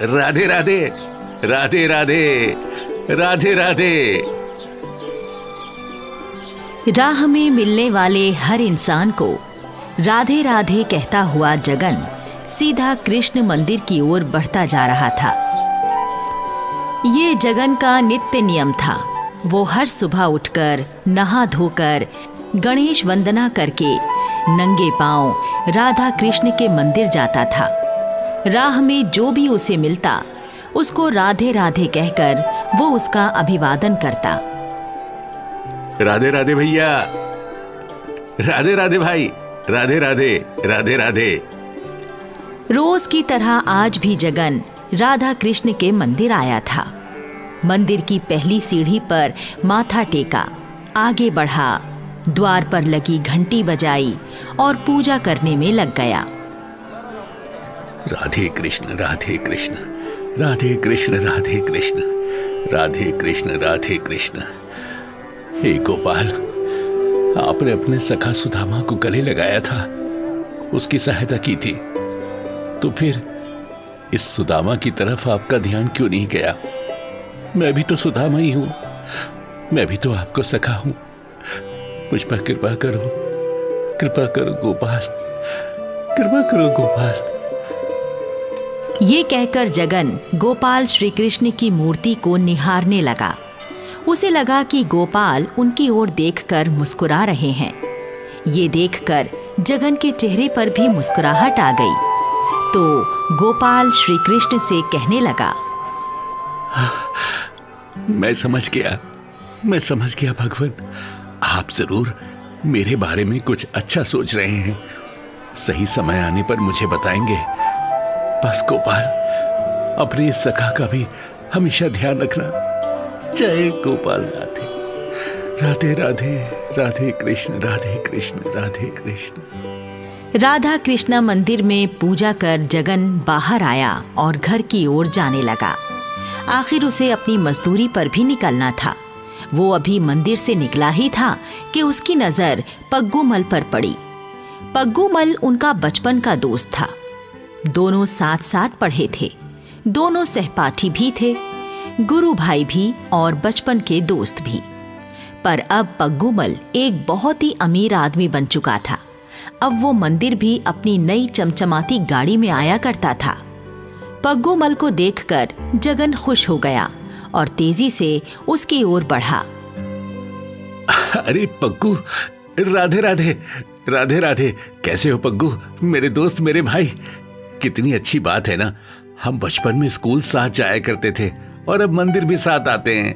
राधे राधे, राधे राधे, राधे राधे। राह में मिलने वाले हर इंसान को राधे राधे कहता हुआ जगन सीधा कृष्ण मंदिर की ओर बढ़ता जा रहा था। ये जगन का नित्य नियम था। वो हर सुबह उठकर नहा धोकर गणेश वंदना करके नंगे पांव राधा कृष्ण के मंदिर जाता था। राह में जो भी उसे मिलता उसको राधे राधे कहकर वो उसका अभिवादन करता। राधे राधे भैया, राधे राधे भाई, राधे राधे, राधे राधे। रोज की तरह आज भी जगन राधा कृष्ण के मंदिर आया था। मंदिर की पहली सीढ़ी पर माथा टेका, आगे बढ़ा, द्वार पर लगी घंटी बजाई और पूजा करने में लग गया। राधे कृष्ण, राधे कृष्ण, राधे कृष्ण, राधे कृष्ण, राधे कृष्ण, राधे कृष्ण। हे गोपाल, आपने अपने सखा सुदामा को गले लगाया था, उसकी सहायता की थी, तो फिर इस सुदामा की तरफ आपका ध्यान क्यों नहीं गया? मैं भी तो सुदामा ही हूं, मैं भी तो आपको सखा हूं। मुझ पर कृपा करो, कृपा करो गोपाल, कृपा करो गोपाल। ये कहकर जगन गोपाल श्री कृष्ण की मूर्ति को निहारने लगा। उसे लगा कि गोपाल उनकी ओर देखकर मुस्कुरा रहे हैं। ये देखकर जगन के चेहरे पर भी मुस्कुराहट आ गई, तो गोपाल श्री कृष्ण से कहने लगा, मैं समझ गया भगवान, आप जरूर मेरे बारे में कुछ अच्छा सोच रहे हैं। सही समय आने पर मुझे बताएंगे। बस गोपाल, अपने इस सखा का भी हमेशा ध्यान रखना। जय गोपाल राधे, राधे राधे, राधे कृष्ण, राधे कृष्ण, राधे कृष्ण। राधा कृष्णा मंदिर में पूजा कर जगन बाहर आया और घर की ओर जाने लगा। आखिर उसे अपनी मजदूरी पर भी निकलना था। वो अभी मंदिर से निकला ही था कि उसकी नजर पग्गूमल पर पड़ी। पग्गूमल उनका बचपन का दोस्त था। दोनों साथ साथ पढ़े थे, दोनों सहपाठी भी थे, गुरु भाई भी और बचपन के दोस्त भी। पर अब पग्गूमल एक बहुत ही अमीर आदमी बन चुका था। अब वो मंदिर भी अपनी नई चमचमाती गाड़ी में आया करता था। पग्गूमल को देखकर जगन खुश हो गया और तेजी से उसकी ओर बढ़ा। अरे पग्गू, राधे राधे, राधे राधे। कैसे हो पग्गू, मेरे दोस्त, मेरे भाई? कितनी अच्छी बात है ना, हम बचपन में स्कूल साथ जाया करते थे और अब मंदिर भी साथ आते हैं।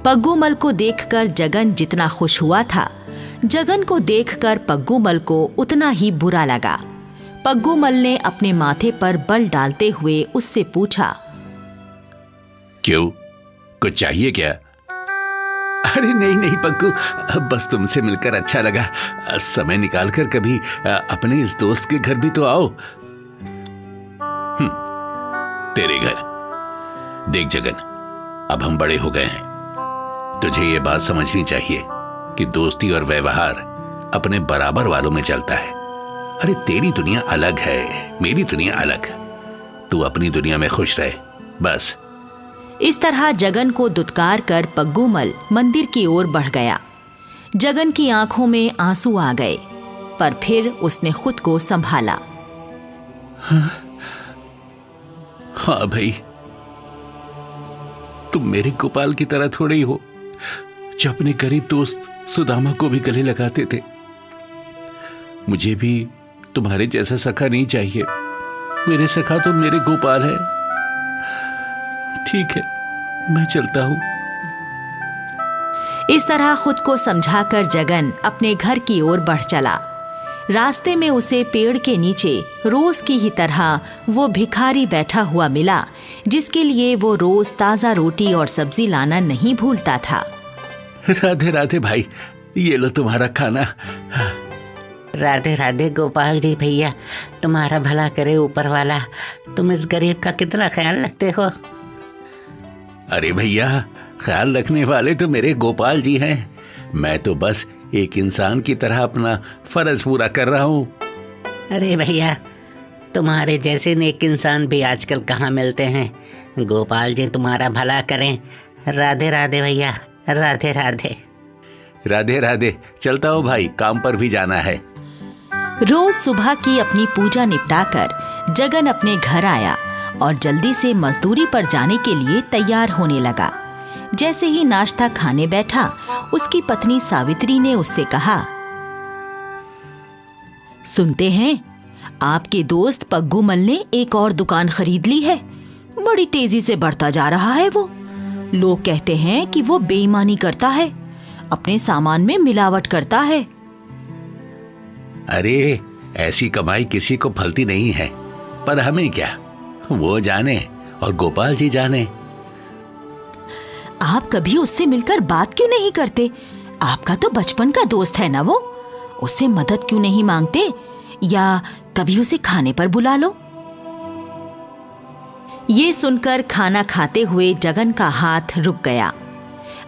पग्गूमल को देखकर जगन जितना खुश हुआ था, जगन को देखकर पग्गूमल को उतना ही बुरा लगा। पग्गूमल ने अपने माथे पर बल डालते हुए उससे पूछा, क्यों, कुछ चाहिए क्या? अरे नहीं नहीं पग्गू, बस तुमसे मिलकर अच्छा लगा। समय निकालकर कभी अपने इस दोस्त के घर भी तो आओ। तेरे घर? देख जगन, अब हम बड़े हो गए हैं। तुझे ये बात समझनी चाहिए कि दोस्ती और व्यवहार अपने बराबर वालों में चलता है। अरे तेरी दुनिया अलग है, मेरी दुनिया अलग। तू अपनी दुनिया में खुश रहे, बस। इस तरह जगन को दुत्कार कर पग्गूमल मंदिर की ओर बढ़ गया। जगन की आंखों में आंसू आ गए, पर फिर उसने खुद को संभाला। हाँ भाई, तुम मेरे गोपाल की तरह थोड़े ही हो, जो अपने गरीब दोस्त सुदामा को भी गले लगाते थे। मुझे भी तुम्हारे जैसा सखा नहीं चाहिए। मेरे सखा तो मेरे गोपाल है। ठीक है, मैं चलता हूं। इस तरह खुद को समझाकर जगन अपने घर की ओर बढ़ चला। रास्ते में उसे पेड़ के नीचे रोज की ही तरह वो भिखारी बैठा हुआ मिला, जिसके लिए वो रोज ताजा रोटी और सब्जी लाना नहीं भूलता था। राधे राधे भाई, ये लो तुम्हारा खाना। राधे राधे गोपाल जी भैया, तुम्हारा भला करे ऊपर वाला। तुम इस गरीब का कितना ख्याल रखते हो। अरे भैया, ख्याल रखने वाले तो मेरे गोपाल जी हैं। मैं तो बस एक इंसान की तरह अपना फर्ज पूरा कर रहा हूँ। अरे भैया, तुम्हारे जैसे नेक इंसान भी आजकल कहाँ मिलते हैं। गोपाल जी तुम्हारा भला करें। राधे राधे भैया, राधे राधे। राधे राधे। चलता हूँ भाई, काम पर भी जाना है। रोज सुबह की अपनी पूजा निपटाकर जगन अपने घर आया और जल्दी से मजदूरी पर जाने के लिए तैयार होने लगा। जैसे ही नाश्ता खाने बैठा, उसकी पत्नी सावित्री ने उससे कहा, सुनते हैं आपके दोस्त पग्गू मल ने एक और दुकान खरीद ली है। बड़ी तेजी से बढ़ता जा रहा है वो। लोग कहते हैं कि वो बेईमानी करता है, अपने सामान में मिलावट करता है। अरे ऐसी कमाई किसी को फलती नहीं है, पर हमें क्या, वो जाने और गोपाल जी जाने। आप कभी उससे मिलकर बात क्यों नहीं करते? आपका तो बचपन का दोस्त है ना वो। उससे मदद क्यों नहीं मांगते, या कभी उसे खाने पर बुला लो। ये सुनकर खाना खाते हुए जगन का हाथ रुक गया।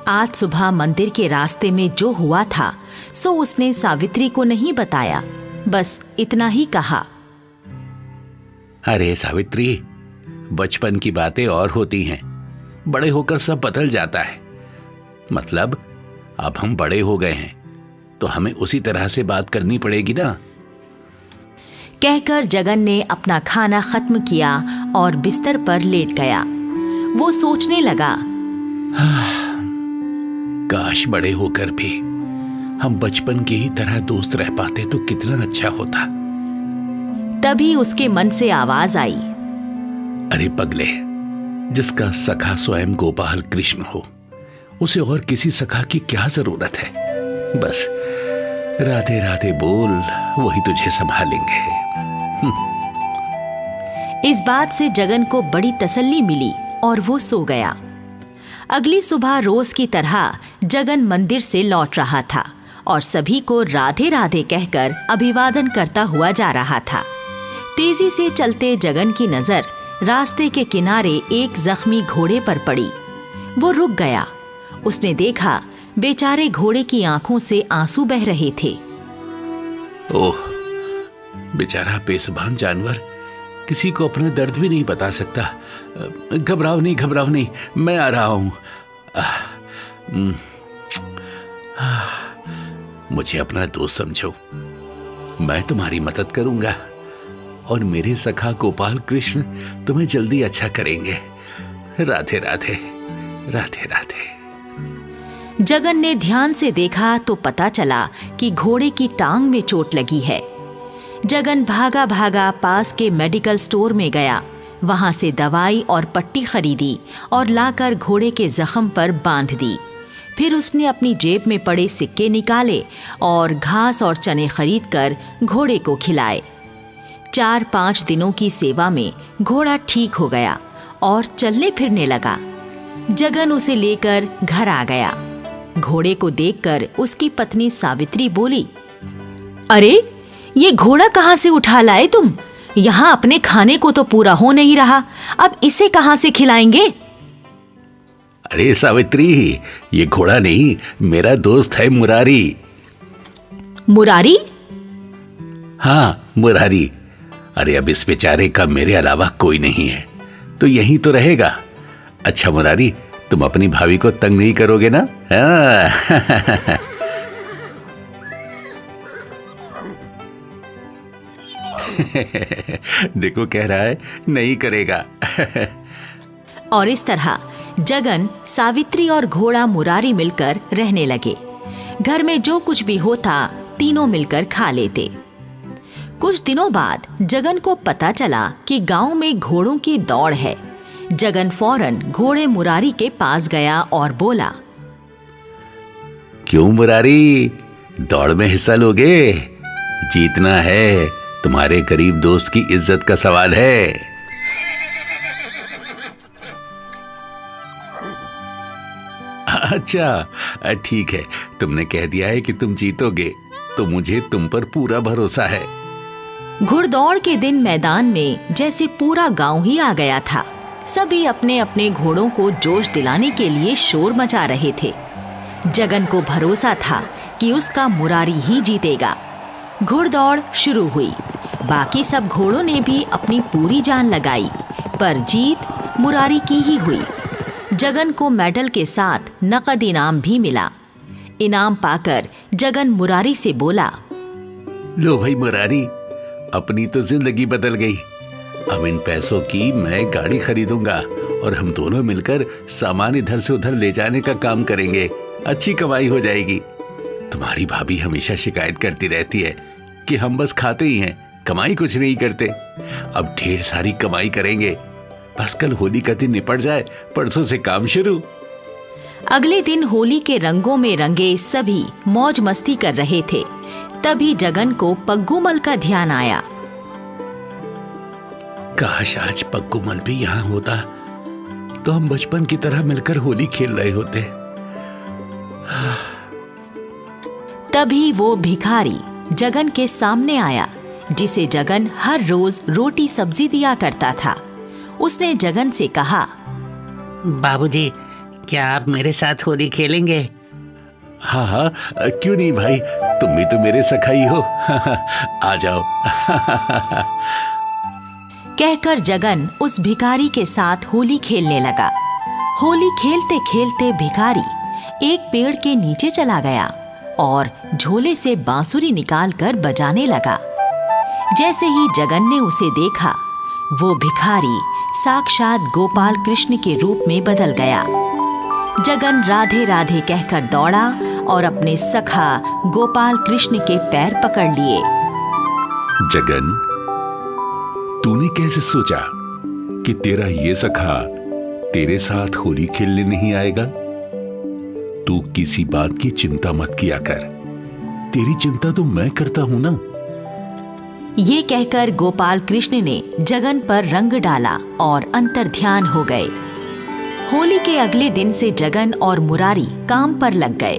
आज सुबह मंदिर के रास्ते में जो हुआ था सो उसने सावित्री को नहीं बताया, बस इतना ही कहा, अरे सावित्री, बचपन की बातें और होती हैं, बड़े होकर सब बदल जाता है। मतलब अब हम बड़े हो गए हैं तो हमें उसी तरह से बात करनी पड़ेगी ना। कहकर जगन ने अपना खाना खत्म किया और बिस्तर पर लेट गया। वो सोचने लगा, काश बड़े होकर भी हम बचपन की ही तरह दोस्त रह पाते तो कितना अच्छा होता। तभी उसके मन से आवाज आई, अरे पगले, जिसका सखा स्वयं गोपाल कृष्ण हो, उसे और किसी सखा की क्या जरूरत है। बस राधे राधे बोल, वही तुझे संभालेंगे। इस बात से जगन को बड़ी तसल्ली मिली और वो सो गया। अगली सुबह रोज की तरह जगन मंदिर से लौट रहा था और सभी को राधे राधे कहकर अभिवादन करता हुआ जा रहा था। तेजी से चलते जगन की नजर रास्ते के किनारे एक जख्मी घोड़े पर पड़ी। वो रुक गया। उसने देखा बेचारे घोड़े की आंखों से आंसू बह रहे थे। ओह, बेचारा बेजुबान जानवर किसी को अपना दर्द भी नहीं बता सकता। घबराओ नहीं, मैं आ रहा हूं। मुझे अपना दोस्त समझो, मैं तुम्हारी मदद करूंगा और मेरे सखा गोपाल कृष्ण तुम्हें जल्दी अच्छा करेंगे। राधे राधे, राधे राधे। जगन ने ध्यान से देखा तो पता चला कि घोड़े की टांग में चोट लगी है। जगन भागा भागा पास के मेडिकल स्टोर में गया। वहां से दवाई और पट्टी खरीदी और लाकर घोड़े के जख्म पर बांध दी। फिर उसने अपनी जेब में पड़े सिक्के निकाले और घास और चने खरीदकर घोड़े को खिलाए। 4-5 दिनों की सेवा में घोड़ा ठीक हो गया और चलने फिरने लगा। जगन उसे लेकर घर आ गया। घोड़े को देखकर उसकी पत्नी सावित्री बोली, अरे ये घोड़ा कहाँ से उठा लाए तुम? यहाँ अपने खाने को तो पूरा हो नहीं रहा, अब इसे कहाँ से खिलाएंगे? अरे सावित्री, ये घोड़ा नहीं, मेरा दोस्त है मुरारी। मुरारी? हाँ, मुरारी। अरे अब इस बेचारे का मेरे अलावा कोई नहीं है, तो यहीं तो रहेगा। अच्छा मुरारी, तुम अपनी भाभी को तंग नहीं करोगे ना? हाँ। देखो, कह रहा है नहीं करेगा। और इस तरह जगन, सावित्री और घोड़ा मुरारी मिलकर रहने लगे। घर में जो कुछ भी होता तीनों मिलकर खा लेते। कुछ दिनों बाद जगन को पता चला कि गांव में घोड़ों की दौड़ है। जगन फौरन घोड़े मुरारी के पास गया और बोला, क्यों मुरारी, दौड़ में हिस्सा लोगे? जीतना है, तुम्हारे गरीब दोस्त की इज्जत का सवाल है। अच्छा ठीक है, तुमने कह दिया है कि तुम जीतोगे, तो मुझे तुम पर पूरा भरोसा है। घुड़दौड़ के दिन मैदान में जैसे पूरा गांव ही आ गया था। सभी अपने अपने घोड़ों को जोश दिलाने के लिए शोर मचा रहे थे। जगन को भरोसा था कि उसका मुरारी ही जीतेगा। घुड़दौड़ शुरू हुई। बाकी सब घोड़ों ने भी अपनी पूरी जान लगाई, पर जीत मुरारी की ही हुई। जगन को मेडल के साथ नकद इनाम भी मिला। इनाम पाकर जगन मुरारी से बोला, लो भाई मुरारी, अपनी तो जिंदगी बदल गई। अब इन पैसों की मैं गाड़ी खरीदूंगा और हम दोनों मिलकर सामान इधर से उधर ले जाने का काम करेंगे। अच्छी कमाई हो जाएगी। तुम्हारी भाभी हमेशा शिकायत करती रहती है कि हम बस खाते ही हैं, कमाई कुछ नहीं करते। अब ढेर सारी कमाई करेंगे। बस कल होली का दिन निपट जाए, परसों से काम शुरू। अगले दिन होली के रंगों में रंगे सभी मौज मस्ती कर रहे थे। तभी जगन को पग्गूमल का ध्यान आया। काश आज पग्गूमल भी यहाँ होता तो हम बचपन की तरह मिलकर होली खेल रहे होते। तभी वो भिखारी जगन के सामने आया, जिसे जगन हर रोज रोटी सब्जी दिया करता था। उसने जगन से कहा, बाबूजी, क्या आप मेरे साथ होली खेलेंगे? हाँ हाँ, क्यों नहीं भाई, तुम भी तो मेरे सखाई हो। आ जाओ। कहकर जगन उस भिखारी के साथ होली खेलने लगा। होली खेलते खेलते भिखारी एक पेड़ के नीचे चला गया और झोले से बांसुरी निकालकर बजाने लगा। जैसे ही जगन ने उसे देखा, वो भिखारी साक्षात गोपाल कृष्ण के रूप में बदल गया। जगन राधे राधे कहकर दौड़ा और अपने सखा गोपाल कृष्ण के पैर पकड़ लिए। जगन, तूने कैसे सोचा कि तेरा ये सखा तेरे साथ होली खेलने नहीं आएगा? तू किसी बात की चिंता मत किया कर, तेरी चिंता तो मैं करता हूं ना। ये कहकर गोपाल कृष्ण ने जगन पर रंग डाला और अंतर्ध्यान हो गए। होली के अगले दिन से जगन और मुरारी काम पर लग गए।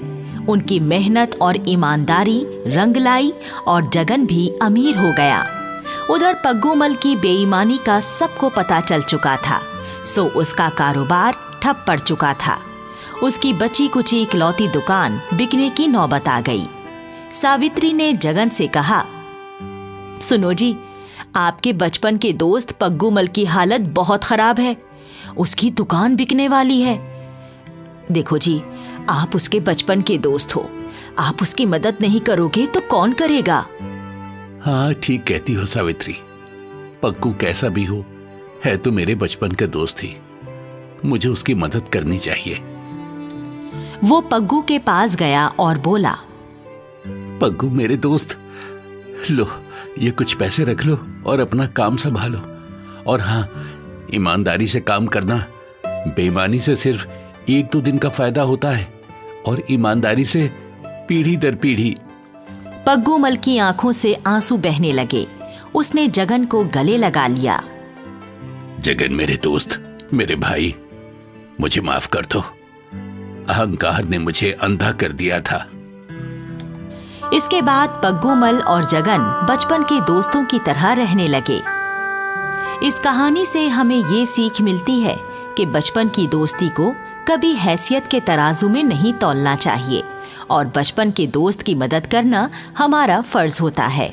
उनकी मेहनत और ईमानदारी रंग लाई और जगन भी अमीर हो गया। उधर पग्गूमल की बेईमानी का सबको पता चल चुका था, सो उसका कारोबार ठप पड़ चुका था। उसकी बची कुची इकलौती दुकान बिकने की नौबत आ गई। सावित्री ने जगन से कहा, सुनो जी, आपके बचपन के दोस्त पग्गूमल की हालत बहुत खराब है। उसकी दुकान बिकने वाली है। देखो जी, आप उसके बचपन के दोस्त हो, आप उसकी मदद नहीं करोगे तो कौन करेगा? हाँ, ठीक कहती हो सावित्री। पग्गू कैसा भी हो, है तो मेरे बचपन का दोस्त ही। मुझे उसकी मदद करनी चाहिए। वो पग्गू के पास गया और बोला, पग्गू मेरे दोस्त, लो ये कुछ पैसे रख लो और अपना काम संभालो। और हाँ, ईमानदारी से काम करना। बेईमानी से सिर्फ 1-2 दिन का फायदा होता है और ईमानदारी से पीढ़ी दर पीढ़ी। पग्गूमल की आंखों से आंसू बहने लगे। उसने जगन को गले लगा लिया। जगन मेरे दोस्त, मेरे भाई, मुझे माफ कर दो। अहंकार ने मुझे अंधा कर दिया था। इसके बाद पग्गूमल और जगन बचपन के दोस्तों की तरह रहने लगे। इस कहानी से हमें ये सीख मिलती है कि बचपन की दोस्ती को कभी हैसियत के तराजू में नहीं तौलना चाहिए और बचपन के दोस्त की मदद करना हमारा फर्ज होता है।